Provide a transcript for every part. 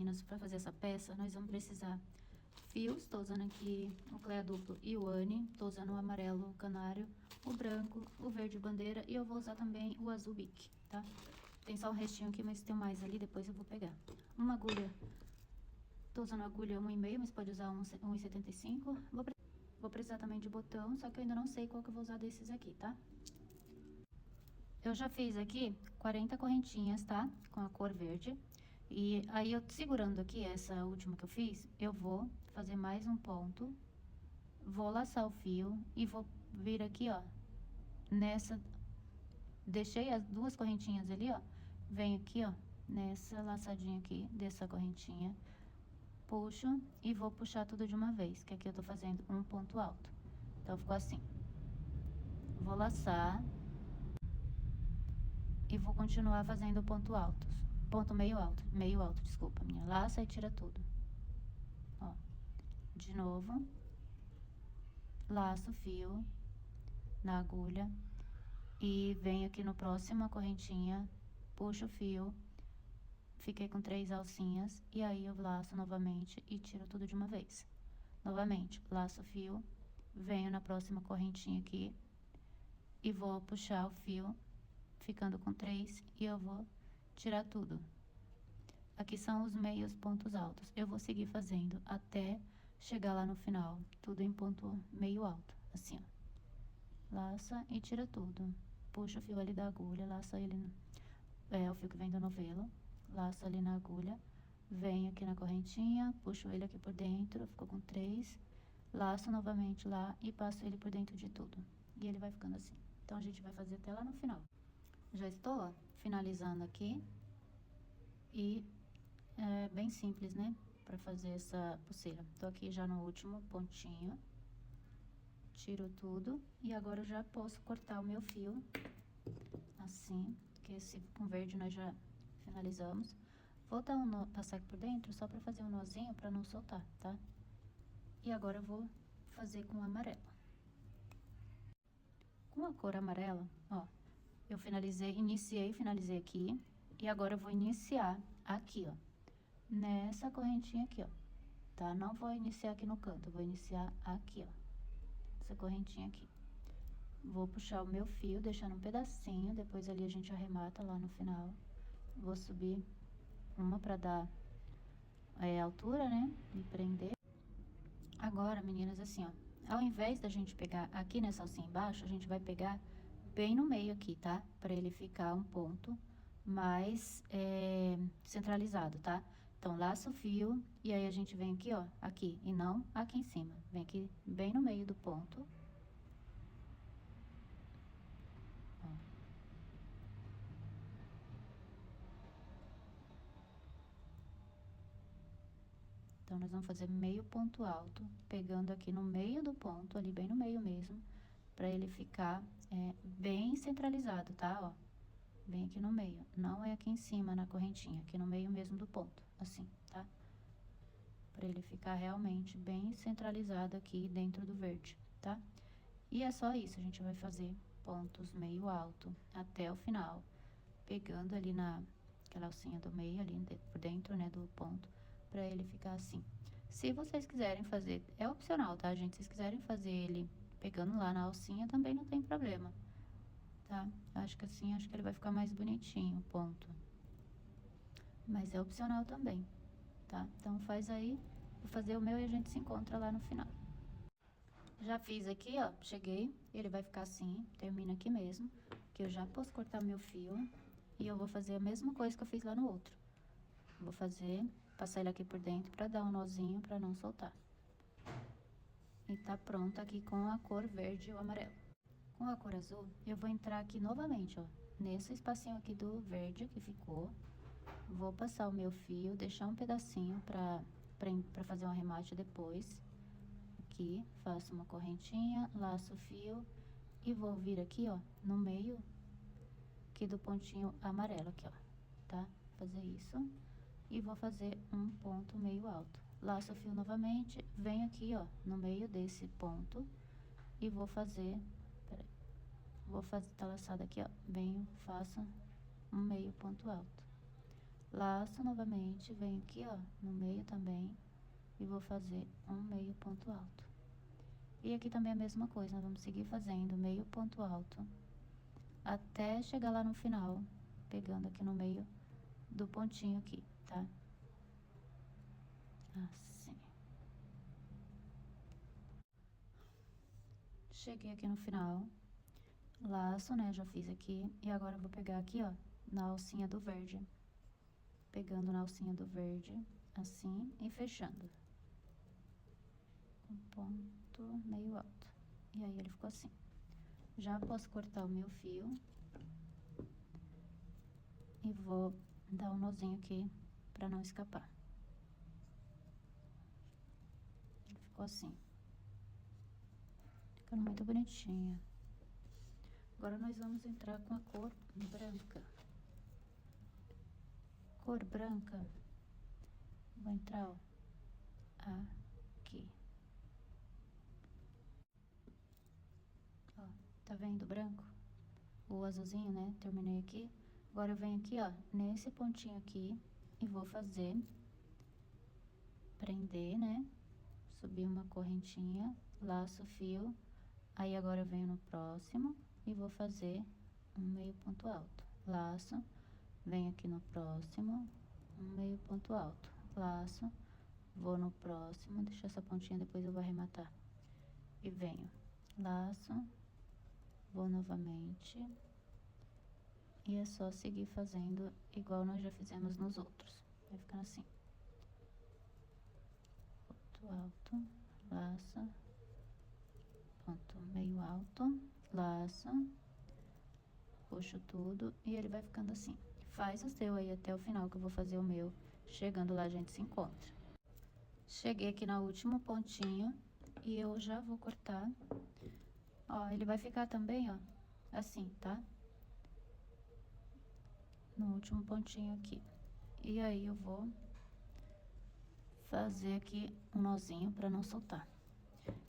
meninas, para fazer essa peça, nós vamos precisar fios. Tô usando aqui o cleia duplo Iwane, tô usando o amarelo canário, o branco, o verde bandeira e eu vou usar também o azul bique, tá? Tem só um restinho aqui, mas tem mais ali, depois eu vou pegar. Uma agulha, tô usando a agulha 1,5, mas pode usar 1,75. Vou precisar também de botão, só que eu ainda não sei qual que eu vou usar desses aqui, tá? Eu já fiz aqui 40 correntinhas, tá? Com a cor verde. E aí, eu segurando aqui essa última que eu fiz, eu vou fazer mais um ponto. Vou laçar o fio e vou vir aqui, ó. Nessa... Deixei as duas correntinhas ali, ó. Venho aqui, ó. Nessa laçadinha aqui, dessa correntinha. Puxo e vou puxar tudo de uma vez, que aqui eu tô fazendo um ponto alto. Então, ficou assim. Vou laçar... E vou continuar fazendo ponto altos. Ponto meio alto, desculpa, minha. Laça e tira tudo. Ó. De novo. Laço o fio na agulha. E venho aqui no próximo a correntinha. Puxo o fio. Fiquei com 3 alcinhas. E aí, eu laço novamente e tiro tudo de uma vez. Novamente, laço o fio. Venho na próxima correntinha aqui. E vou puxar o fio. Ficando com 3 e eu vou tirar tudo. Aqui são os meios pontos altos. Eu vou seguir fazendo até chegar lá no final, tudo em ponto meio alto, assim, ó. Laça e tira tudo. Puxa o fio ali da agulha, laça ele, o fio que vem do novelo, laça ali na agulha, venho aqui na correntinha, puxo ele aqui por dentro, ficou com 3, laço novamente lá e passo ele por dentro de tudo. E ele vai ficando assim. Então, a gente vai fazer até lá no final. Já estou, ó, finalizando aqui. E é bem simples, né? Pra fazer essa pulseira. Tô aqui já no último pontinho. Tiro tudo. E agora eu já posso cortar o meu fio. Assim. Que esse com verde nós já finalizamos. Vou dar um nó, passar aqui por dentro só pra fazer um nozinho pra não soltar, tá? E agora eu vou fazer com o amarelo. Com a cor amarela, ó. Eu iniciei, finalizei aqui. E agora eu vou iniciar aqui, ó. Nessa correntinha aqui, ó. Tá? Não vou iniciar aqui no canto, vou iniciar aqui, ó. Essa correntinha aqui. Vou puxar o meu fio, deixando um pedacinho, depois ali a gente arremata lá no final. Vou subir uma pra dar altura, né? E prender. Agora, meninas, assim, ó. Ao invés da gente pegar aqui nessa alcinha embaixo, a gente vai pegar bem no meio aqui, tá? Pra ele ficar um ponto mais centralizado, tá? Então, laça o fio e aí a gente vem aqui, ó, aqui, e não aqui em cima. Vem aqui bem no meio do ponto. Ó. Então, nós vamos fazer meio ponto alto, pegando aqui no meio do ponto, ali bem no meio mesmo, pra ele ficar bem centralizado, tá? Ó, bem aqui no meio. Não é aqui em cima, na correntinha, aqui no meio mesmo do ponto, assim, tá? Pra ele ficar realmente bem centralizado aqui dentro do verde, tá? E é só isso, a gente vai fazer pontos meio alto até o final, pegando ali aquela alcinha do meio ali por dentro, né, do ponto, pra ele ficar assim. Se vocês quiserem fazer, é opcional, tá, gente? Se vocês quiserem fazer ele pegando lá na alcinha, também não tem problema, tá? Acho que assim, acho que ele vai ficar mais bonitinho, ponto. Mas é opcional também, tá? Então, faz aí, vou fazer o meu e a gente se encontra lá no final. Já fiz aqui, ó, cheguei, ele vai ficar assim, termina aqui mesmo, que eu já posso cortar meu fio, e eu vou fazer a mesma coisa que eu fiz lá no outro. Vou passar ele aqui por dentro pra dar um nozinho pra não soltar. E tá pronto aqui com a cor verde e o amarelo. Com a cor azul, eu vou entrar aqui novamente, ó, nesse espacinho aqui do verde que ficou. Vou passar o meu fio, deixar um pedacinho pra fazer um arremate depois. Aqui, faço uma correntinha, laço o fio e vou vir aqui, ó, no meio aqui do pontinho amarelo aqui, ó, tá? Fazer isso e vou fazer um ponto meio alto. Laço o fio novamente, venho aqui, ó, no meio desse ponto e vou fazer, peraí, vou fazer, tá laçado aqui, ó, venho, faço um meio ponto alto. laço novamente, venho aqui, ó, no meio também, e vou fazer um meio ponto alto. E aqui também a mesma coisa, nós vamos seguir fazendo meio ponto alto, até chegar lá no final, pegando aqui no meio do pontinho aqui, tá? Assim. Cheguei aqui no final, laço, né, já fiz aqui, e agora eu vou pegar aqui, ó, na alcinha do verde. Pegando na alcinha do verde, assim, e fechando. Um ponto meio alto. E aí, ele ficou assim. Já posso cortar o meu fio. E vou dar um nozinho aqui, pra não escapar. Ele ficou assim. Ficando muito bonitinha. Agora, nós vamos entrar com a cor branca. Cor branca. Vou entrar, ó, aqui. Ó, tá vendo o branco? O azulzinho, né? Terminei aqui. Agora, eu venho aqui, ó, nesse pontinho aqui, e vou fazer, prender, né? Subir uma correntinha, laço o fio. Aí, agora eu venho no próximo e vou fazer um meio ponto alto. Laço, venho aqui no próximo, um meio ponto alto. Laço, vou no próximo, deixa essa pontinha, depois eu vou arrematar. E venho, laço, vou novamente. E é só seguir fazendo igual nós já fizemos nos outros. Vai ficando assim. Ponto alto, laço, ponto meio alto, laço, puxo tudo e ele vai ficando assim. Faz o seu aí até o final, que eu vou fazer o meu. Chegando lá, a gente se encontra. Cheguei aqui no último pontinho e eu já vou cortar. Ó, ele vai ficar também, ó, assim, tá? No último pontinho aqui. E aí, eu vou fazer aqui um nozinho pra não soltar.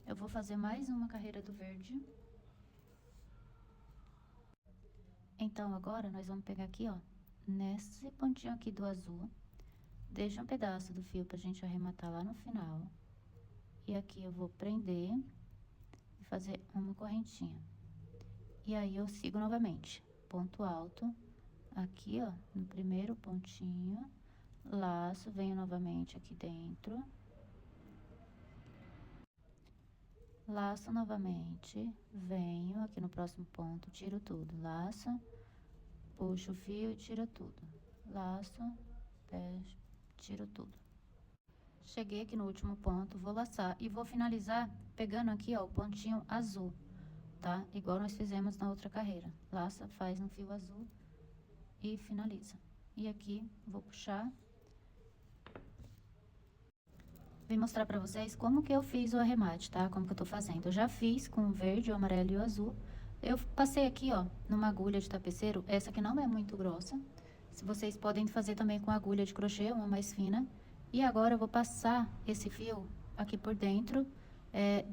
Eu vou fazer mais uma carreira do verde. Então, agora, nós vamos pegar aqui, ó, nesse pontinho aqui do azul. Deixa um pedaço do fio pra gente arrematar lá no final. E aqui eu vou prender e fazer uma correntinha. E aí, eu sigo novamente. Ponto alto, aqui, ó, no primeiro pontinho. Laço, venho novamente aqui dentro. Laço novamente, venho aqui no próximo ponto, tiro tudo. Laço, puxo o fio e tiro tudo. Laço, fecho, tiro tudo. Cheguei aqui no último ponto, vou laçar e vou finalizar pegando aqui, ó, o pontinho azul, tá? Igual nós fizemos na outra carreira. Laça, faz no fio azul e finaliza. E aqui, vou puxar. Vim mostrar pra vocês como que eu fiz o arremate, tá? Como que eu tô fazendo. Eu já fiz com o verde, o amarelo e o azul. Eu passei aqui, ó, numa agulha de tapeceiro. Essa aqui não é muito grossa. Se vocês podem fazer também com agulha de crochê, uma mais fina. E agora eu vou passar esse fio aqui por dentro,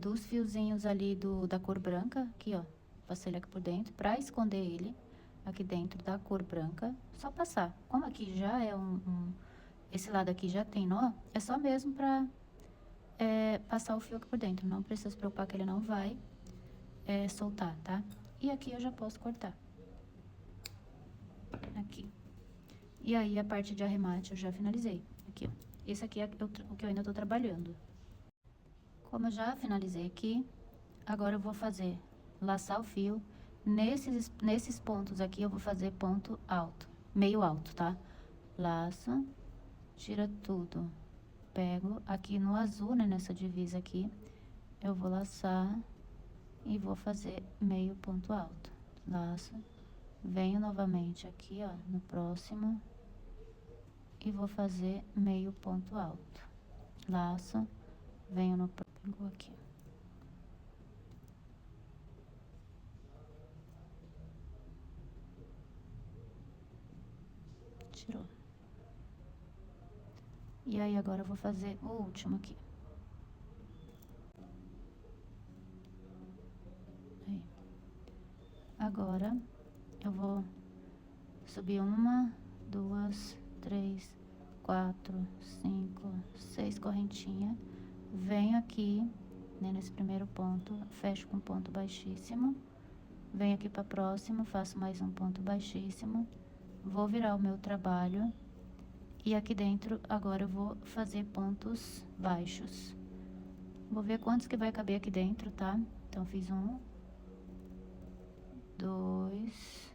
dos fiozinhos ali da cor branca. Aqui, ó. Passei ele aqui por dentro pra esconder ele aqui dentro da cor branca. Só passar. Como aqui já é esse lado aqui já tem nó, é só mesmo pra passar o fio aqui por dentro. Não precisa se preocupar que ele não vai soltar, tá? E aqui eu já posso cortar. Aqui. E aí, a parte de arremate eu já finalizei. Aqui, ó. Esse aqui é o que eu ainda tô trabalhando. Como eu já finalizei aqui, agora eu vou fazer, laçar o fio. Nesses pontos aqui, eu vou fazer ponto alto, meio alto, tá? Laço, tira tudo. Pego aqui no azul, né, nessa divisa aqui, eu vou laçar e vou fazer meio ponto alto. Laço, venho novamente aqui, ó, no próximo e vou fazer meio ponto alto. Laço, venho no próximo aqui. Tirou. E aí, agora eu vou fazer o último aqui. Aí. Agora, eu vou subir uma, duas, 3, 4, 5, 6 correntinhas. Venho aqui, né, nesse primeiro ponto, fecho com ponto baixíssimo. Venho aqui para próximo, faço mais um ponto baixíssimo. Vou virar o meu trabalho. E aqui dentro, agora eu vou fazer pontos baixos. Vou ver quantos que vai caber aqui dentro, tá? Então, fiz 1, 2,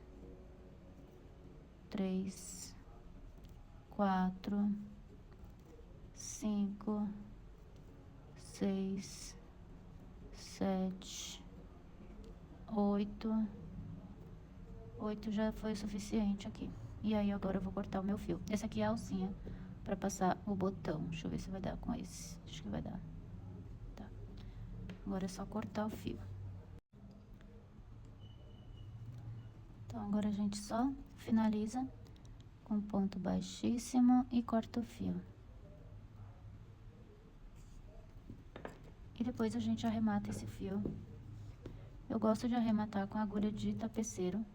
3, 4, 5, 6, 7, 8. 8 já foi o suficiente aqui. E aí, agora eu vou cortar o meu fio. Esse aqui é a alcinha pra passar o botão. Deixa eu ver se vai dar com esse. Acho que vai dar. Tá. Agora é só cortar o fio. Então, agora a gente só finaliza com ponto baixíssimo e corta o fio. E depois a gente arremata esse fio. Eu gosto de arrematar com agulha de tapeceiro.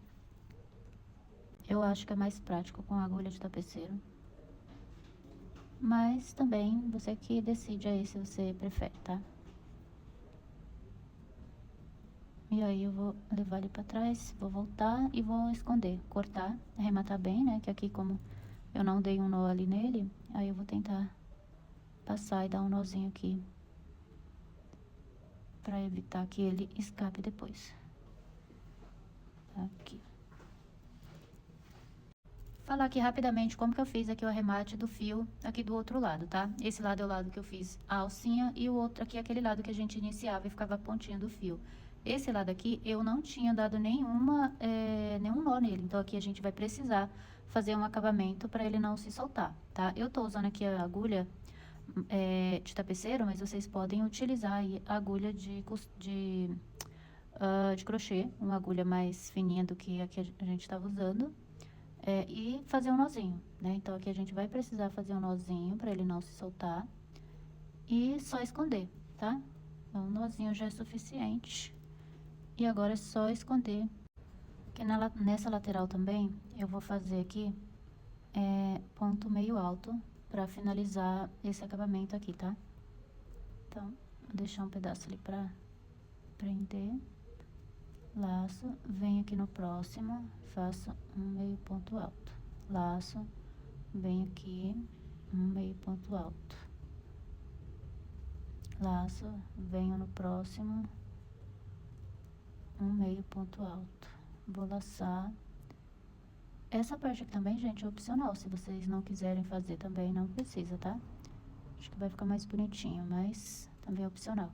Eu acho que é mais prático com agulha de tapeceiro. Mas também você que decide aí se você prefere, tá? E aí eu vou levar ele pra trás, vou voltar e vou esconder, cortar, arrematar bem, né? Que aqui como eu não dei um nó ali nele, aí eu vou tentar passar e dar um nozinho aqui. Pra evitar que ele escape depois. Aqui. Falar aqui rapidamente como que eu fiz aqui o arremate do fio aqui do outro lado, tá? Esse lado é o lado que eu fiz a alcinha e o outro aqui é aquele lado que a gente iniciava e ficava a pontinha do fio. Esse lado aqui eu não tinha dado nenhum nó nele, então aqui a gente vai precisar fazer um acabamento para ele não se soltar, tá? Eu tô usando aqui a agulha de tapeceiro, mas vocês podem utilizar aí a agulha de crochê, uma agulha mais fininha do que a que a gente estava usando. E fazer um nozinho, né? Então, aqui a gente vai precisar fazer um nozinho para ele não se soltar. E só esconder, tá? Então, um nozinho já é suficiente. E agora é só esconder. Aqui nessa lateral também, eu vou fazer aqui ponto meio alto para finalizar esse acabamento aqui, tá? Então, vou deixar um pedaço ali para prender. Laço, venho aqui no próximo, faço um meio ponto alto. Laço, venho aqui, um meio ponto alto. Laço, venho no próximo, um meio ponto alto. Vou laçar. Essa parte aqui também, gente, é opcional. Se vocês não quiserem fazer também, não precisa, tá? Acho que vai ficar mais bonitinho, mas também é opcional.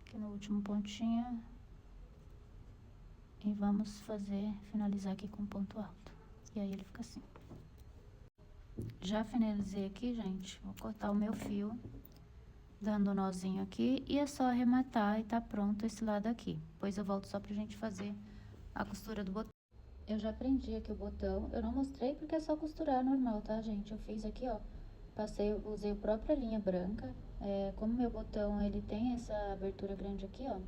Aqui no último pontinho. E vamos finalizar aqui com ponto alto. E aí ele fica assim. Já finalizei aqui, gente. Vou cortar o meu fio, dando um nozinho aqui. E é só arrematar e tá pronto esse lado aqui. Depois eu volto só pra gente fazer a costura do botão. Eu já prendi aqui o botão. Eu não mostrei porque é só costurar normal, tá, gente? Eu fiz aqui, ó. Usei a própria linha branca. Como meu botão, ele tem essa abertura grande aqui, ó.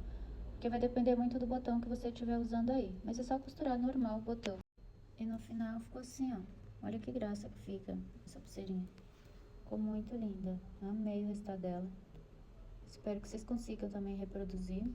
Porque vai depender muito do botão que você estiver usando aí. Mas é só costurar normal o botão. E no final ficou assim, ó. Olha que graça que fica essa pulseirinha. Ficou muito linda. Amei o resultado dela. Espero que vocês consigam também reproduzir.